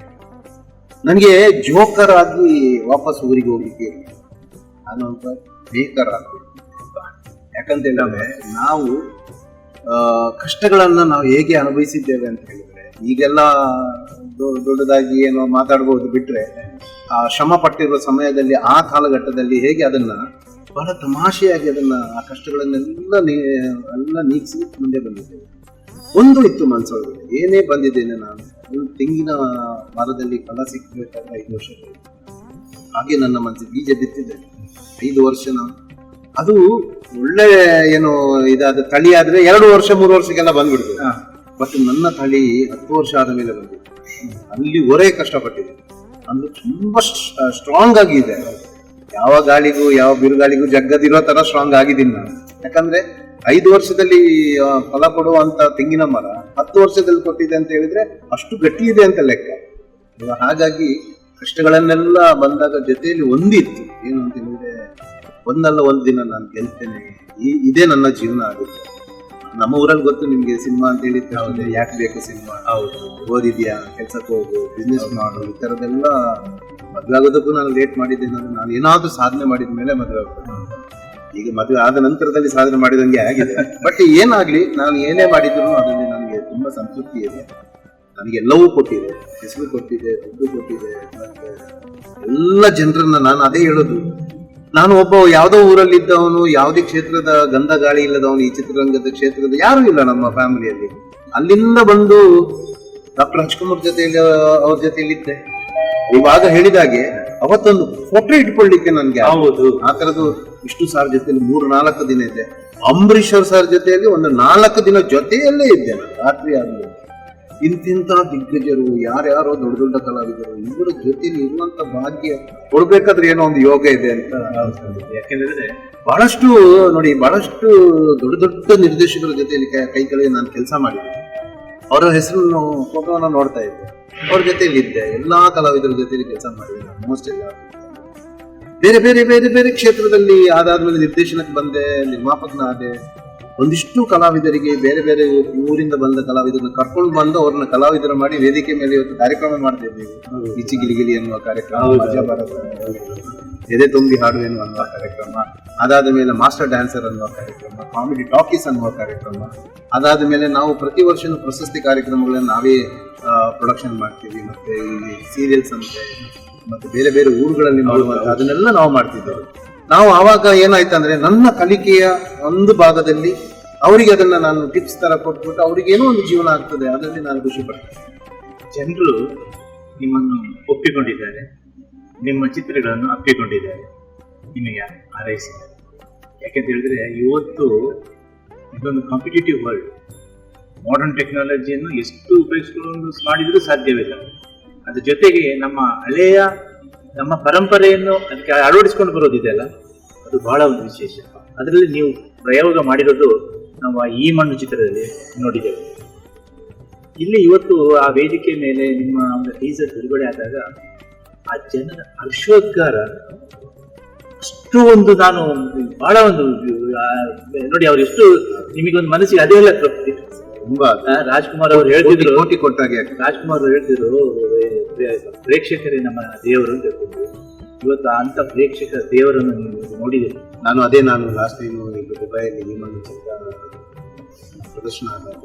ನನಗೆ ಜೋಕರ್ ಆಗಿ ವಾಪಸ್ ಊರಿಗೆ ಹೋಗ್ಲಿಕ್ಕೆ ನಾನು ಒಬ್ಬ ಬೇಕರ್ ಆಗ್ಬೇಕು. ಯಾಕಂತ ಹೇಳಿದ್ರೆ ನಾವು ಕಷ್ಟಗಳನ್ನ ನಾವು ಹೇಗೆ ಅನುಭವಿಸಿದ್ದೇವೆ ಅಂತ ಹೇಳಿದ್ರೆ, ಈಗೆಲ್ಲ ದೊಡ್ಡದಾಗಿ ಏನೋ ಮಾತಾಡ್ಬೋದು ಬಿಟ್ರೆ, ಆ ಶ್ರಮ ಪಟ್ಟಿರುವ ಸಮಯದಲ್ಲಿ ಆ ಕಾಲಘಟ್ಟದಲ್ಲಿ ಹೇಗೆ ಅದನ್ನ ಬಹಳ ತಮಾಷೆಯಾಗಿ ಅದನ್ನ ಆ ಕಷ್ಟಗಳನ್ನೆಲ್ಲ ನೀಗಿಸಿ ಮುಂದೆ ಬಂದಿದ್ದೇವೆ. ಒಂದು ಇತ್ತು ಮನಸ್ಸೊಳಗೆ, ಏನೇ ಬಂದಿದ್ದೇನೆ ನಾನು ಒಂದು ತೆಂಗಿನ ಮರದಲ್ಲಿ ಫಲ ಸಿಕ್ಕಬೇಕಾದ್ರೆ 5 ವರ್ಷ ಹಾಗೆ ನನ್ನ ಮನಸ್ಸಿಗೆ ಬೀಜ ಬಿತ್ತಿದೆ. 5 ವರ್ಷ ನಾನು ಅದು ಒಳ್ಳೆ ಏನು ಇದಾದ ತಳಿ ಆದ್ರೆ 2 ವರ್ಷ 3 ವರ್ಷಕ್ಕೆಲ್ಲ ಬಂದ್ಬಿಡ್ತದೆ. ಬಟ್ ನನ್ನ ತಳಿ 10 ವರ್ಷ ಆದ ಮೇಲೆ ಬಂದಿದೆ. ಅಲ್ಲಿ ಹೊರೆ ಕಷ್ಟಪಟ್ಟಿದೆ, ಅಂದ್ರೆ ತುಂಬಾ ಸ್ಟ್ರಾಂಗ್ ಆಗಿದೆ. ಯಾವ ಗಾಳಿಗೂ ಯಾವ ಬಿರುಗಾಳಿಗೂ ಜಗ್ಗದಿರೋ ತರ ಸ್ಟ್ರಾಂಗ್ ಆಗಿದ್ದೀನಿ ನಾನು. ಯಾಕಂದ್ರೆ 5 ವರ್ಷದಲ್ಲಿ ಫಲ ಕೊಡುವಂತ ತೆಂಗಿನ ಮರ 10 ವರ್ಷದಲ್ಲಿ ಕೊಟ್ಟಿದೆ ಅಂತ ಹೇಳಿದ್ರೆ ಅಷ್ಟು ಗಟ್ಟಿ ಇದೆ ಅಂತ ಲೆಕ್ಕ. ಹಾಗಾಗಿ ಕಷ್ಟಗಳನ್ನೆಲ್ಲ ಬಂದಾಗ ಜೊತೆಯಲ್ಲಿ ಒಂದಿತ್ತು, ಏನು ಅಂತ ಹೇಳಿದ್ರೆ, ಒಂದಲ್ಲ ಒಂದು ದಿನ ನಾನು ಗೆಲ್ತೇನೆ, ಇದೇ ನನ್ನ ಜೀವನ ಆಗುತ್ತೆ. ನಮ್ಮ ಊರಲ್ಲಿ ಗೊತ್ತು ನಿಮ್ಗೆ, ಸಿನಿಮಾ ಅಂತ ಹೇಳಿದ್ರೆ ಯಾಕೆ ಬೇಕು ಸಿನಿಮಾ, ಓದಿದ್ಯಾ, ಕೆಲ್ಸಕ್ಕೆ ಹೋಗು, ಬಿಸ್ನೆಸ್ ಮಾಡು, ಈ ತರದೆಲ್ಲ. ಮದುವೆ ಆಗೋದಕ್ಕೂ ನಾನು ಲೇಟ್ ಮಾಡಿದ್ದೇನೆ. ನಾನು ಏನಾದ್ರೂ ಸಾಧನೆ ಮಾಡಿದ ಮೇಲೆ ಮದುವೆ ಆಗ್ತದೆ. ಈಗ ಮದುವೆ ಆದ ನಂತರದಲ್ಲಿ ಸಾಧನೆ ಮಾಡಿದಂಗೆ ಆಗಿದೆ. ಬಟ್ ಏನಾಗ್ಲಿ, ನಾನು ಏನೇ ಮಾಡಿದ್ರು ಅದರಲ್ಲಿ ನನಗೆ ತುಂಬಾ ಸಂತೃಪ್ತಿ ಇದೆ. ನನಗೆ ಎಲ್ಲವೂ ಕೊಟ್ಟಿದೆ, ಹೆಸರು ಕೊಟ್ಟಿದೆ, ದುಡ್ಡು ಕೊಟ್ಟಿದೆ, ಮತ್ತೆ ಎಲ್ಲ ಜನರನ್ನ ನಾನು ಅದೇ ಹೇಳೋದು. ನಾನು ಒಬ್ಬ ಯಾವುದೋ ಊರಲ್ಲಿ ಇದ್ದವನು, ಯಾವುದೇ ಕ್ಷೇತ್ರದ ಗಂಧ ಗಾಳಿ ಇಲ್ಲದವನು, ಈ ಚಿತ್ರರಂಗದ ಕ್ಷೇತ್ರದ ಯಾರು ಇಲ್ಲ ನಮ್ಮ ಫ್ಯಾಮಿಲಿಯಲ್ಲಿ. ಅಲ್ಲಿಂದ ಬಂದು ಡಾಕ್ಟರ್ ರಾಜ್ಕುಮಾರ್ ಜೊತೆಯಲ್ಲಿ ಅವ್ರ ಜೊತೆಯಲ್ಲಿ ಇದ್ದೆ. ಇವಾಗ ಹೇಳಿದಾಗೆ ಅವತ್ತೊಂದು ಫೋಟೋ ಇಟ್ಕೊಳ್ಳಿಕ್ಕೆ ನನ್ಗೆ ಆ ತರದ್ದು ವಿಷ್ಣು ಸರ್ ಜೊತೆಯಲ್ಲಿ 3-4 ದಿನ ಇದ್ದೆ. ಅಂಬರೀಶ್ ಸರ್ ಜೊತೆಯಲ್ಲಿ ಒಂದು 4 ದಿನ ಜೊತೆಯಲ್ಲೇ ಇದ್ದೆ ನಾನು, ರಾತ್ರಿ ಆದ್ಮೇಲೆ. ಇಂತಿಂತ ದಿಗ್ಗಜರು, ಯಾರ್ಯಾರೋ ದೊಡ್ಡ ದೊಡ್ಡ ಕಲಾವಿದರು, ಇವರ ಜೊತೆಲಿ ಇರುವಂತ ಭಾಗ್ಯ ಕೊಡ್ಬೇಕಾದ್ರೆ ಏನೋ ಒಂದು ಯೋಗ ಇದೆ ಅಂತ.
ಯಾಕೆಂದ್ರೆ
ಬಹಳಷ್ಟು ನೋಡಿ, ಬಹಳಷ್ಟು ದೊಡ್ಡ ದೊಡ್ಡ ನಿರ್ದೇಶಕರ ಜೊತೆಯಲ್ಲಿ ಕೈ ಕೆಳಗೆ ನಾನು ಕೆಲಸ ಮಾಡಿದ್ದೆ. ಅವರ ಹೆಸರು ಫೋಟೋನ ನೋಡ್ತಾ ಇದ್ದೆ, ಅವ್ರ ಜೊತೆಯಲ್ಲಿ ಇದ್ದೆ. ಎಲ್ಲಾ ಕಲಾವಿದರ ಜೊತೆಲಿ ಕೆಲಸ ಮಾಡಿದ್ದೆ. ಆಲ್ಮೋಸ್ಟ್ ಎಲ್ಲ ಬೇರೆ ಬೇರೆ ಬೇರೆ ಬೇರೆ ಕ್ಷೇತ್ರದಲ್ಲಿ ಅದಾದ್ಮೇಲೆ ನಿರ್ದೇಶನಕ್ಕೆ ಬಂದೆ, ನಿರ್ಮಾಪಕನಾದೆ. ಒಂದಿಷ್ಟು ಕಲಾವಿದರಿಗೆ ಬೇರೆ ಬೇರೆ ಊರಿಂದ ಬಂದ ಕಲಾವಿದರನ್ನ ಕರ್ಕೊಂಡು ಬಂದು ಅವ್ರನ್ನ ಕಲಾವಿದರ ಮಾಡಿ ವೇದಿಕೆ ಮೇಲೆ ಇವತ್ತು ಕಾರ್ಯಕ್ರಮ ಮಾಡ್ತಿದ್ದೀವಿ. ಈಚಿ ಗಿಲಿಗಿಲಿ ಎನ್ನುವ ಕಾರ್ಯಕ್ರಮ, ಮಜಾ ಭಾರತ, ಎದೆ ತುಂಬಿ ಹಾಡು ಎನ್ನುವ ಕಾರ್ಯಕ್ರಮ, ಅದಾದ ಮೇಲೆ ಮಾಸ್ಟರ್ ಡ್ಯಾನ್ಸರ್ ಅನ್ನುವ ಕಾರ್ಯಕ್ರಮ, ಕಾಮಿಡಿ ಟಾಕೀಸ್ ಅನ್ನುವ ಕಾರ್ಯಕ್ರಮ. ಅದಾದ ಮೇಲೆ ನಾವು ಪ್ರತಿ ವರ್ಷನೂ ಪ್ರಶಸ್ತಿ ಕಾರ್ಯಕ್ರಮಗಳನ್ನ ನಾವೇ ಪ್ರೊಡಕ್ಷನ್ ಮಾಡ್ತೀವಿ. ಮತ್ತೆ ಈ ಸೀರಿಯಲ್ಸ್ ಅಂತೆ, ಮತ್ತೆ ಬೇರೆ ಬೇರೆ ಊರುಗಳಲ್ಲಿ ಮಾಡುವಂತ ಅದನ್ನೆಲ್ಲ ನಾವು ಮಾಡ್ತಿದ್ದೇವೆ. ನಾವು ಆವಾಗ ಏನಾಯ್ತಂದ್ರೆ, ನನ್ನ ಕಲಿಕೆಯ ಒಂದು ಭಾಗದಲ್ಲಿ ಅವರಿಗೆ ಅದನ್ನ ನಾನು ಟಿಪ್ಸ್ ತರ ಕೊಟ್ಬಿಟ್ಟು ಅವ್ರಿಗೆ ಏನೋ ಒಂದು ಜೀವನ ಆಗ್ತದೆ, ಅದರಲ್ಲಿ ನಾನು ಖುಷಿ ಪಡ್ತೇನೆ.
ಜನರು ನಿಮ್ಮನ್ನು ಒಪ್ಪಿಕೊಂಡಿದ್ದಾರೆ, ನಿಮ್ಮ ಚಿತ್ರಗಳನ್ನು ಅಪ್ಪಿಕೊಂಡಿದ್ದಾರೆ, ನಿಮಗೆ ಹಾರೈಸಿದ್ದಾರೆ. ಯಾಕೆಂತ ಹೇಳಿದ್ರೆ ಇವತ್ತು ಇದೊಂದು ಕಾಂಪಿಟೇಟಿವ್ ವರ್ಲ್ಡ್. ಮಾಡರ್ನ್ ಟೆಕ್ನಾಲಜಿಯನ್ನು ಎಷ್ಟು ಉಪಯೋಗಿಸಿಕೊಂಡು ಮಾಡಿದ್ರೂ ಸಾಧ್ಯವಿಲ್ಲ. ಅದ್ರ ಜೊತೆಗೆ ನಮ್ಮ ಹಳೆಯ ನಮ್ಮ ಪರಂಪರೆಯನ್ನು ಅದಕ್ಕೆ ಅಳವಡಿಸ್ಕೊಂಡು ಬರೋದಿದೆಯಲ್ಲ, ಅದು ಬಹಳ ಒಂದು ವಿಶೇಷ. ಅದರಲ್ಲಿ ನೀವು ಪ್ರಯೋಗ ಮಾಡಿರೋದು ನಾವು ಈ ಮಣ್ಣು ಚಿತ್ರದಲ್ಲಿ ನೋಡಿದ್ದೇವೆ. ಇಲ್ಲಿ ಇವತ್ತು ಆ ವೇದಿಕೆ ಮೇಲೆ ನಿಮ್ಮ ಒಂದು ಟೀಸರ್ ಬಿಡುಗಡೆ ಆದಾಗ ಆ ಜನರ ಹರ್ಷೋದ್ಗಾರ ಅಷ್ಟು ಒಂದು, ನಾನು ಬಹಳ ಒಂದು ನೋಡಿ, ಅವ್ರು ಎಷ್ಟು ನಿಮಗೊಂದು ಮನಸ್ಸಿಗೆ ಅದೇ ಎಲ್ಲ ತೃಪ್ತಿ.
ತುಂಬಾ
ರಾಜ್ಕುಮಾರ್ ಅವರು ಹೇಳ್ತಿದ್ರು,
ಕೋಟಿ ಕೊಟ್ಟಾಗೆ.
ರಾಜ್ಕುಮಾರ್ ಅವರು ಹೇಳ್ತಿದ್ರು, ಪ್ರೇಕ್ಷಕರೇ ನಮ್ಮ ದೇವರು ಅಂತ ಹೇಳ್ತಿದ್ರು. ಇವತ್ತು ಅಂತ ಪ್ರೇಕ್ಷಕ ದೇವರನ್ನು ನೀವು ನೋಡಿದ್ದೀರಿ.
ನಾನು ಲಾಸ್ಟ್ ಟೈಮ್ ದುಬೈಯಲ್ಲಿ ಈ ಮಣ್ಣು ಚಿತ್ರ ಪ್ರದರ್ಶನ ಆದಾಗ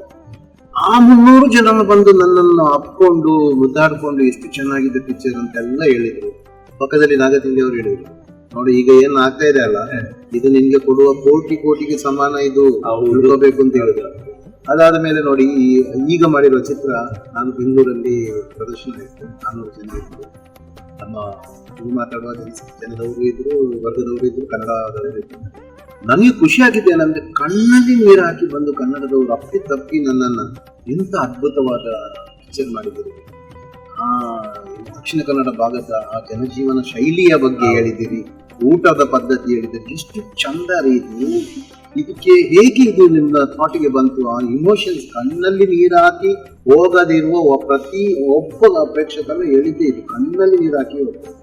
ಆ 300 ಜನ ಬಂದು ನನ್ನನ್ನು ಅಪ್ಕೊಂಡು ಮುದ್ದಾಡ್ಕೊಂಡು ಎಷ್ಟು ಚೆನ್ನಾಗಿದೆ ಪಿಕ್ಚರ್ ಅಂತೆಲ್ಲ ಹೇಳಿದ್ರು. ಪಕ್ಕದಲ್ಲಿ ನಾಗತಿಂಡಿ ಅವರು ಹೇಳಿದ್ರು, ನೋಡಿ ಈಗ ಏನ್ ಆಗ್ತಾ ಇದೆ ಅಲ್ಲ, ಇದು ನಿಮ್ಗೆ ಕೊಡುವ ಕೋಟಿಗೆ ಸಮಾನ, ಇದು ಉಳ್ಕೋಬೇಕು ಅಂತ ಹೇಳಿದ್ರು. ಅದಾದ ಮೇಲೆ ನೋಡಿ ಈಗ ಮಾಡಿರುವ ಚಿತ್ರ, ನಾನು ಬೆಂಗಳೂರಲ್ಲಿ ಪ್ರದರ್ಶನ ಇತ್ತು, 400 ಜನ ಇದ್ರು. ನಮ್ಮ ಮಾತಾಡುವ ಜನದವರು ಇದ್ರು, ವರ್ಗದವರು ಇದ್ರು, ಕನ್ನಡದವರು ಇದ್ರು. ನನಗೆ ಖುಷಿ ಆಗಿದೆ ಏನಂದ್ರೆ, ಕಣ್ಣಲ್ಲಿ ನೀರು ಹಾಕಿ ಬಂದು ಕನ್ನಡದವರು ತಪ್ಪಿ ನನ್ನನ್ನು ಎಂತ ಅದ್ಭುತವಾದ ಪಿಕ್ಚರ್ ಮಾಡಿದರು. ಆ ದಕ್ಷಿಣ ಕನ್ನಡ ಭಾಗದ ಆ ಜನಜೀವನ ಶೈಲಿಯ ಬಗ್ಗೆ ಹೇಳಿದ್ದೀರಿ, ಊಟದ ಪದ್ಧತಿ ಹೇಳಿದ್ದೀರಿ, ಎಷ್ಟು ಚಂದ ರೀತಿ. ಇದಕ್ಕೆ ಹೇಗೆ ಇದು ನಿಮ್ಮ ಥಾಟಿಗೆ ಬಂತು? ಆ ಇಮೋಷನ್ಸ್ ಕಣ್ಣಲ್ಲಿ ನೀರು ಹಾಕಿ ಹೋಗದಿರುವ ಪ್ರತಿ ಒಬ್ಬ ಪ್ರೇಕ್ಷಕರು ಹೇಳಿದ್ದೆ ಇದು, ಕಣ್ಣಲ್ಲಿ ನೀರು ಹಾಕಿ ಹೋಗ್ತದೆ.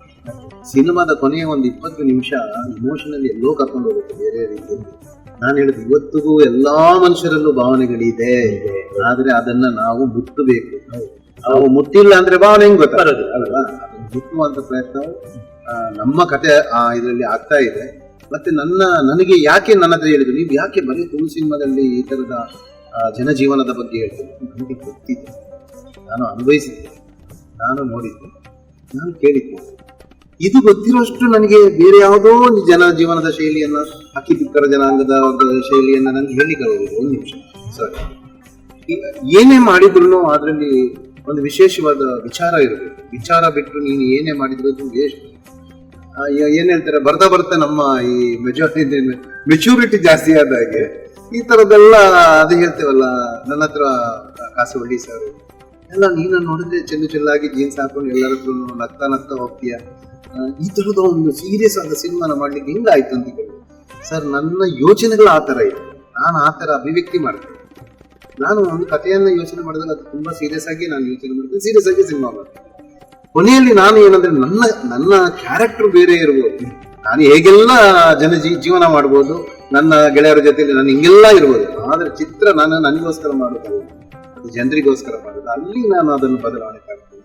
ಸಿನಿಮಾದ ಕೊನೆಯ ಒಂದು 20 ನಿಮಿಷ ಇಮೋಷನಲ್ಲಿ ಎಲ್ಲೋ ಕರ್ಕೊಂಡು ಹೋಗುತ್ತೆ ಬೇರೆ ರೀತಿಯಲ್ಲಿ. ನಾನು ಹೇಳಿದ್ದು, ಇವತ್ತಿಗೂ ಎಲ್ಲಾ ಮನುಷ್ಯರಲ್ಲೂ ಭಾವನೆಗಳಿದೆ, ಆದ್ರೆ ಅದನ್ನ ನಾವು ಮುಟ್ಟಬೇಕು. ನಾವು ಮುಟ್ಟಿಲ್ಲ ಅಂದ್ರೆ ಭಾವನೆ ಹೆಂಗ್ ಗೊತ್ತಾಗೋದು ಅಲ್ವಾ? ಮುಟ್ಟುವಂತ ಪ್ರಯತ್ನ ನಮ್ಮ ಕತೆ ಇದರಲ್ಲಿ ಆಗ್ತಾ ಇದೆ. ಮತ್ತೆ ನನಗೆ ಯಾಕೆ ನನ್ನ ಹತ್ರ ಹೇಳಿದ್ರು, ನೀವು ಯಾಕೆ ಬರೀ ತುಳು ಸಿನಿಮಾದಲ್ಲಿ ಈ ತರದ ಜನಜೀವನದ ಬಗ್ಗೆ ಹೇಳ್ತೀನಿ? ನನಗೆ ಗೊತ್ತಿದೆ, ನಾನು ಅನುಭವಿಸಿದ್ದೆ, ನಾನು ನೋಡಿದ್ದೆ, ನಾನು ಕೇಳಿದ್ದೆ. ಇದು ಗೊತ್ತಿರೋಷ್ಟು ನನಗೆ ಬೇರೆ ಯಾವುದೋ ಒಂದು ಜನ ಜೀವನದ ಶೈಲಿಯನ್ನ, ಅಕ್ಕಿ ಪಿಕ್ಕರ ಜನಾಂಗದ ಶೈಲಿಯನ್ನ ನನಗೆ ಹೇಳಿಕೊಳ್ಳೋದು. ಒಂದು ನಿಮಿಷ ಸಾರಿ, ಏನೇ ಮಾಡಿದ್ರು ಅದರಲ್ಲಿ ಒಂದು ವಿಶೇಷವಾದ ವಿಚಾರ ಇರಬೇಕು. ವಿಚಾರ ಬಿಟ್ಟು ನೀನು ಏನೇ ಮಾಡಿದ್ರು ವೇಸ್ಟ್. ಏನ್ ಹೇಳ್ತಾರೆ, ಬರ್ತಾ ನಮ್ಮ ಈ ಮೆಚೂರಿಟಿ ಜಾಸ್ತಿ ಆದಾಗೆ ಈ ತರದೆಲ್ಲ ಅದು ಹೇಳ್ತೇವಲ್ಲ. ನನ್ನ ಹತ್ರ ಕಾಸರವಳ್ಳಿ ಸರ್ ಎಲ್ಲ, ನೀನು ನೋಡಿದ್ರೆ ಚೆಲ್ಲಾಗಿ ಜೀನ್ಸ್ ಹಾಕೊಂಡು ಎಲ್ಲರ ಹತ್ರ ನಗ್ತಾ ಹೋಗ್ತೀಯ, ಈ ತರದ ಒಂದು ಸೀರಿಯಸ್ ಆದ ಸಿನಿಮಾನ ಮಾಡ್ಲಿಕ್ಕೆ ಹಿಂಗಾಯ್ತು ಅಂತ ಕೇಳಿ. ಸರ್, ನನ್ನ ಯೋಚನೆಗಳು ಆ ತರ ಇದೆ, ನಾನು ಆ ತರ ಅಭಿವ್ಯಕ್ತಿ ಮಾಡ್ತೇನೆ. ನಾನು ಒಂದು ಕಥೆಯನ್ನ ಯೋಚನೆ ಮಾಡಿದಾಗ ಅದು ತುಂಬಾ ಸೀರಿಯಸ್ ಆಗಿ ನಾನು ಯೋಚನೆ ಮಾಡ್ತೇನೆ, ಸೀರಿಯಸ್ ಆಗಿ ಸಿನಿಮಾ ಮಾಡ್ತೇನೆ. ಕೊನೆಯಲ್ಲಿ ನಾನು ಏನಂದ್ರೆ, ನನ್ನ ಕ್ಯಾರೆಕ್ಟರ್ ಬೇರೆ ಇರ್ಬೋದು, ನಾನು ಹೇಗೆಲ್ಲ ಜೀವನ ಮಾಡ್ಬೋದು, ನನ್ನ ಗೆಳೆಯರ ಜೊತೆಲಿ ನಾನು ಹಿಂಗೆಲ್ಲ ಇರ್ಬೋದು, ಆದ್ರೆ ಚಿತ್ರ ನಾನು ನನಗೋಸ್ಕರ ಮಾಡೋದಲ್ಲ, ಅದು ಜನರಿಗೋಸ್ಕರ ಮಾಡೋದು. ಅಲ್ಲಿ ನಾನು ಅದನ್ನು ಬದಲಾವಣೆ ಕಾಣ್ತೇನೆ.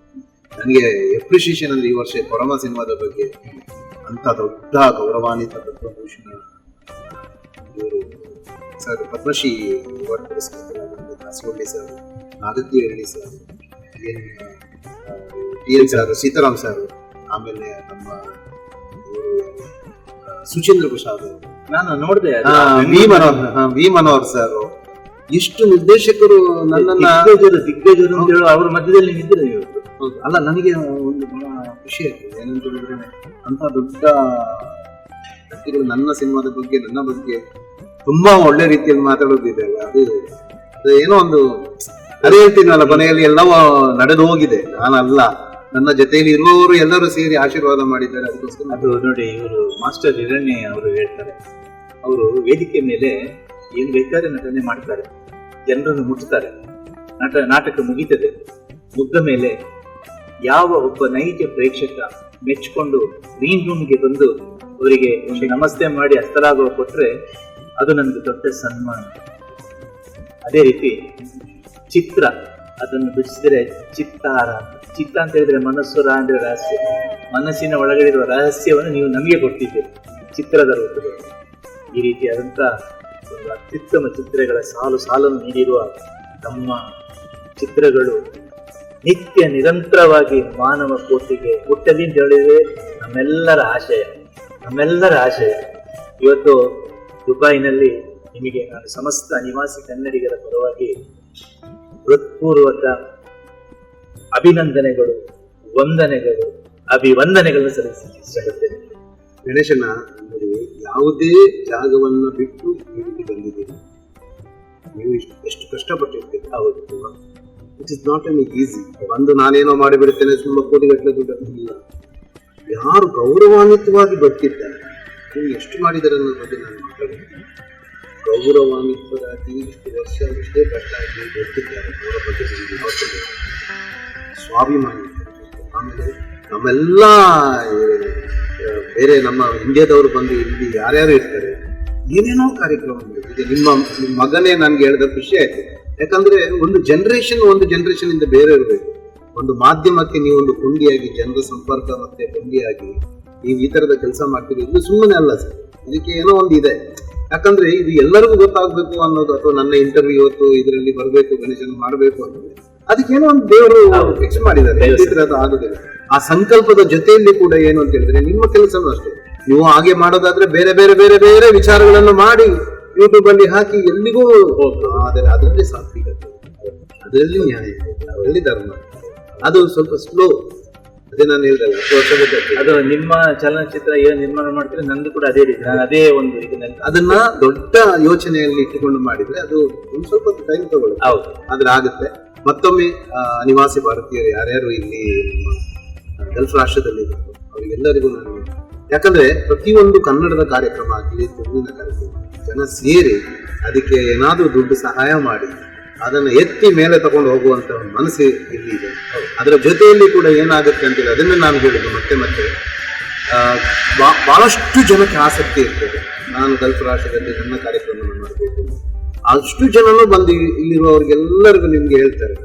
ನನಗೆ ಎಪ್ರಿಸಿಯೇಷನ್ ಅಂದ್ರೆ ಈ ವರ್ಷ ಕೊರೋನಾ ಸಿನಿಮಾದ ಬಗ್ಗೆ ಅಂತ ದೊಡ್ಡ ಗೌರವಾನ್ವಿತ ಪದ್ಮಭೂಷಣ ಇವರು ಸರ್, ಪದ್ಮಶ್ರೀ ಅವಾರ್ಡ್ ಪುರಸ್ಕೃತರಾದ Kasaravalli sir, Nagathihalli sir, TN sir, Sitaram sir, ಆಮೇಲೆ ನಮ್ಮ ಸುಚೇಂದ್ರ ಪ್ರಸಾದ್, ನಾನು ನೋಡಿದೆ ವಿ ಮನೋಹರ್ ಸರ್, ಎಷ್ಟು ನಿರ್ದೇಶಕರು ನನ್ನನ್ನ ದಿಗ್ಗಜರು ಅಂತ ಹೇಳೋ ಅವ್ರ ಮಧ್ಯದಲ್ಲಿ ನಿಂತಿದೆ ಇವತ್ತು. ಅಲ್ಲ, ನನಗೆ ಒಂದು ಬಹಳ ಖುಷಿ ಆಯ್ತು. ಏನಂತ ಹೇಳಿದ್ರೆ, ಅಂತ ದೊಡ್ಡ ವ್ಯಕ್ತಿಗಳು ನನ್ನ ಸಿನಿಮಾದ ಬಗ್ಗೆ, ನನ್ನ ಬಗ್ಗೆ ತುಂಬಾ ಒಳ್ಳೆ ರೀತಿಯಲ್ಲಿ ಮಾತಾಡೋದಿದೆ ಅಲ್ಲ, ಅದು ಏನೋ ಒಂದು ಅದೇ ಹೇಳ್ತೀನಲ್ಲ, ಕೊನೆಯಲ್ಲಿ ಎಲ್ಲವೂ ನಡೆದು ಹೋಗಿದೆ. ನಾನಲ್ಲ, ನನ್ನ ಜೊತೆಯಲ್ಲಿ ಇರುವವರು ಎಲ್ಲರೂ ಸೇರಿ ಆಶೀರ್ವಾದ ಮಾಡಿದ್ದಾರೆ. ಅದಕ್ಕೋಸ್ಕರ
ಅದು ನೋಡಿ, ಇವರು ಮಾಸ್ಟರ್ ಹಿರಣ್ಯ ಅವರು ಹೇಳ್ತಾರೆ, ಅವರು ವೇದಿಕೆ ಮೇಲೆ ಏನ್ ಬೇಕಾದ್ರೆ ನಟನೆ ಮಾಡ್ತಾರೆ, ಜನರನ್ನು ಮುಟ್ತಾರೆ, ನಾಟಕ ಮುಗಿತದೆ. ಮುಗ್ದ ಮೇಲೆ ಯಾವ ಒಬ್ಬ ನೈಜ ಪ್ರೇಕ್ಷಕ ಮೆಚ್ಚಿಕೊಂಡು ಗ್ರೀನ್ ರೂಮ್ಗೆ ಬಂದು ಅವರಿಗೆ ಒಂದು ನಮಸ್ತೆ ಮಾಡಿ ಹಸ್ತಲಾಘವ ಕೊಟ್ರೆ ಅದು ನನಗೆ ದೊಡ್ಡ ಸನ್ಮಾನ. ಅದೇ ರೀತಿ ಚಿತ್ರ, ಅದನ್ನು ಬಿಡಿಸಿದರೆ ಚಿತ್ತಾರ. ಚಿತ್ತ ಅಂತ ಹೇಳಿದ್ರೆ ಮನಸ್ಸು, ರ ಅಂದ್ರೆ ರಹಸ್ಯ, ಮನಸ್ಸಿನ ಒಳಗಡೆ ಇರುವ ರಹಸ್ಯವನ್ನು ನೀವು ನಮಗೆ ಕೊಟ್ಟಿದ್ದೀರಿ ಚಿತ್ರದ ರೂಪದಲ್ಲಿ. ಈ ರೀತಿಯಾದಂಥ ಒಂದು ಅತ್ಯುತ್ತಮ ಚಿತ್ರಗಳ ಸಾಲನ್ನು ನೀಡಿರುವ ನಮ್ಮ ಚಿತ್ರಗಳು ನಿತ್ಯ ನಿರಂತರವಾಗಿ ಮಾನವ ಕೋಟಿಗೆ ಹುಟ್ಟಲಿ ಅಂತ ಹೇಳಿದ್ರೆ ನಮ್ಮೆಲ್ಲರ ಆಶಯ. ಇವತ್ತು ದುಬೈನಲ್ಲಿ ನಿಮಗೆ ನಾನು ಸಮಸ್ತ ನಿವಾಸಿ ಕನ್ನಡಿಗರ ಪರವಾಗಿ ಹೃತ್ಪೂರ್ವಕ ಅಭಿನಂದನೆಗಳು, ವಂದನೆಗಳು, ಅಭಿವಂದನೆಗಳನ್ನು ಸಲ್ಲಿಸಲಿಕ್ಕೆ ಇಷ್ಟಪಡ್ತೇನೆ.
ಗಣೇಶನ, ಯಾವುದೇ ಜಾಗವನ್ನು ಬಿಟ್ಟು ಇದಕ್ಕೆ ಬಂದಿದ್ದೀರಿ, ನೀವು ಎಷ್ಟು ಕಷ್ಟಪಟ್ಟಿರ್ತೀರಿ. ಹೌದು, it is not an easy. ಬಂದು ನಾನೇನೋ ಮಾಡಿಬಿಡ್ತೇನೆ, ತುಂಬ ಕೋಟಿಗಟ್ಟಲೆ ದುಡ್ಡು ಇಲ್ಲ. ಯಾರು ಗೌರವಾನ್ವಿತವಾಗಿ ಬದುಕಿದ್ದಾರೆ, ನೀವು ಎಷ್ಟು ಮಾಡಿದ್ದಾರೆ ಅನ್ನೋದ್ರ ಬಗ್ಗೆ ನಾನು ಮಾತಾಡ್ತೀನಿ. ಗೌರವಾನ್ವಿತರಾಗಿ ಇಷ್ಟು ವರ್ಷ ಇಷ್ಟೇ ಕಷ್ಟ ಆಗಿ ಬದುಕಿದ್ದಾರೆ, ಅವರ ಬಗ್ಗೆ ನನಗೆ ಯಾವತ್ತೂ ಗೊತ್ತಿಲ್ಲ. ಸ್ವಾಭಿಮಾನಿ. ಆಮೇಲೆ ನಮ್ಮೆಲ್ಲ ಬೇರೆ ನಮ್ಮ ಇಂಡಿಯಾದವರು ಬಂದು ಇಲ್ಲಿ ಯಾರ್ಯಾರು ಇರ್ತಾರೆ, ಏನೇನೋ ಕಾರ್ಯಕ್ರಮ ಈಗ ನಿಮ್ಮ ಮಗನೇ ನನ್ಗೆ ಹೇಳಿದ ಖುಷಿ ಆಯ್ತು. ಯಾಕಂದ್ರೆ ಒಂದು ಜನರೇಷನ್ ಇಂದ ಬೇರೆ ಇರಬೇಕು. ಒಂದು ಮಾಧ್ಯಮಕ್ಕೆ ನೀವು ಒಂದು ಕೊಂಡಿಯಾಗಿ, ಜನರ ಸಂಪರ್ಕ ಮತ್ತೆ ಕೊಂಡಿಯಾಗಿ ನೀವು ಈ ತರದ ಕೆಲಸ ಮಾಡ್ತೀರಿ, ಇದು ಸುಮ್ಮನೆ ಅಲ್ಲ ಸರ್. ಇದಕ್ಕೆ ಏನೋ ಒಂದು ಇದೆ. ಯಾಕಂದ್ರೆ ಇದು ಎಲ್ಲರಿಗೂ ಗೊತ್ತಾಗ್ಬೇಕು ಅನ್ನೋದು, ಅಥವಾ ನನ್ನ ಇಂಟರ್ವ್ಯೂ ಇವತ್ತು ಇದರಲ್ಲಿ ಬರಬೇಕು, ಗಣೇಶನ್ ಮಾಡಬೇಕು ಅನ್ನೋದು, ಅದಕ್ಕೇನೋ ಒಂದು ದೇವರು ಫಿಕ್ಸ್ ಮಾಡಿದ್ದಾರೆ. ಅದು ಆಗೋದಿಲ್ಲ. ಆ ಸಂಕಲ್ಪದ ಜೊತೆಯಲ್ಲಿ ಕೂಡ ಏನು ಅಂತ ಹೇಳಿದ್ರೆ ನಿಮ್ಮ ಕೆಲಸನೂ ಅಷ್ಟೇ. ನೀವು ಹಾಗೆ ಮಾಡೋದಾದ್ರೆ ಬೇರೆ ಬೇರೆ ಬೇರೆ ಬೇರೆ ವಿಚಾರಗಳನ್ನು ಮಾಡಿ ಯೂಟ್ಯೂಬ್ ಅಲ್ಲಿ ಹಾಕಿ ಎಲ್ಲಿಗೂ ಆದರೆ ಅದರಲ್ಲಿ ಸಾತ್ವಿಕತೆ, ಅದರಲ್ಲಿ ನ್ಯಾಯ, ಅದರಲ್ಲಿ ಧರ್ಮ, ಅದು ಸ್ವಲ್ಪ ಸ್ಲೋ. ಅದೇ ನಾನು ಹೇಳಿದಲ್ಲ, 10 ವರ್ಷದ
ಅದು ನಿಮ್ಮ ಚಲನಚಿತ್ರ ಏನು ನಿರ್ಮಾಣ ಮಾಡ್ತೀರಿ, ನಂದು ಕೂಡ ಅದೇ ರೀತಿ. ನಾನು ಅದೇ ಒಂದು ಇದನ್ನೆಲ್ಲ
ಅದನ್ನ ದೊಡ್ಡ ಯೋಚನೆಯಲ್ಲಿ ಇಟ್ಟುಕೊಂಡು ಮಾಡಿದ್ರೆ ಅದು ಒಂದು ಸ್ವಲ್ಪ ಟೈಮ್ ತಗೊಳ್ಳುತ್ತೆ.
ಹೌದು,
ಆದ್ರೆ ಆಗುತ್ತೆ. ಮತ್ತೊಮ್ಮೆ ಅನಿವಾಸಿ ಭಾರತೀಯರು ಯಾರ್ಯಾರು ಇಲ್ಲಿ ಗಲ್ಫ್ ರಾಷ್ಟ್ರದಲ್ಲಿ ಅವರಿಗೆಲ್ಲರಿಗೂ ನಾನು, ಯಾಕಂದ್ರೆ ಪ್ರತಿಯೊಂದು ಕನ್ನಡದ ಕಾರ್ಯಕ್ರಮ ಆಗಲಿ, ತೆಲುಗಿನ ಕಾರ್ಯಕ್ರಮ, ಜನ ಸೇರಿ ಅದಕ್ಕೆ ಏನಾದ್ರೂ ದುಡ್ಡು ಸಹಾಯ ಮಾಡಿ ಅದನ್ನ ಎತ್ತಿ ಮೇಲೆ ತಗೊಂಡು ಹೋಗುವಂತ ಮನಸ್ಸು ಇಲ್ಲಿ ಇದೆ. ಅದರ ಜೊತೆಯಲ್ಲಿ ಕೂಡ ಏನಾಗುತ್ತೆ ಅಂತೇಳಿ ಅದನ್ನ ನಾನು ಹೇಳಿದ್ದು ಮತ್ತೆ ಬಹಳಷ್ಟು ಜನಕ್ಕೆ ಆಸಕ್ತಿ ಇರ್ತದೆ. ನಾನು ಗಲ್ಫ್ ರಾಷ್ಟ್ರದಲ್ಲಿ ನನ್ನ ಕಾರ್ಯಕ್ರಮವನ್ನು ಮಾಡಬೇಕು, ಅಷ್ಟು ಜನನು ಬಂದು ಇಲ್ಲಿರುವವ್ರಿಗೆಲ್ಲರಿಗೂ ನಿಮ್ಗೆ ಹೇಳ್ತಾರೆ.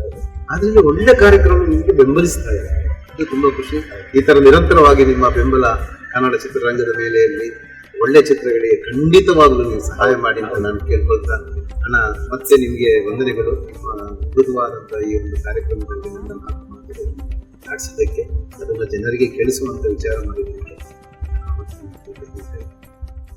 ಅದರಲ್ಲಿ ಒಳ್ಳೆ ಕಾರ್ಯಕ್ರಮ ನಿಮ್ಗೆ ಬೆಂಬಲಿಸ್ತಾ ಇದೆ. ಇದು ತುಂಬಾ ಖುಷಿ. ಈ ತರ ನಿರಂತರವಾಗಿ ನಿಮ್ಮ ಬೆಂಬಲ ಕನ್ನಡ ಚಿತ್ರರಂಗದ ಮೇಲೆ ಇರಲಿ, ಒಳ್ಳೆ ಚಿತ್ರಗಳಿಗೆ ಖಂಡಿತವಾಗಲೂ ನೀವು ಸಹಾಯ ಮಾಡಿ ಅಂತ ನಾನು ಕೇಳ್ಕೊಳ್ತಾ, ಅಣ್ಣ ಮತ್ತೆ ನಿಮ್ಗೆ ವಂದನೆಗಳು. ನಿಮ್ಮ ಅದ್ಭುತವಾದಂತಹ ಈ ಒಂದು ಕಾರ್ಯಕ್ರಮದಲ್ಲಿ ನನ್ನ ಮಾತುಗಳನ್ನು ಆಡಿಸಿದ್ದಕ್ಕೆ, ಅದನ್ನ ಜನರಿಗೆ ಕೇಳಿಸುವಂತ ವಿಚಾರ ಮಾಡಿದ್ದಕ್ಕೆ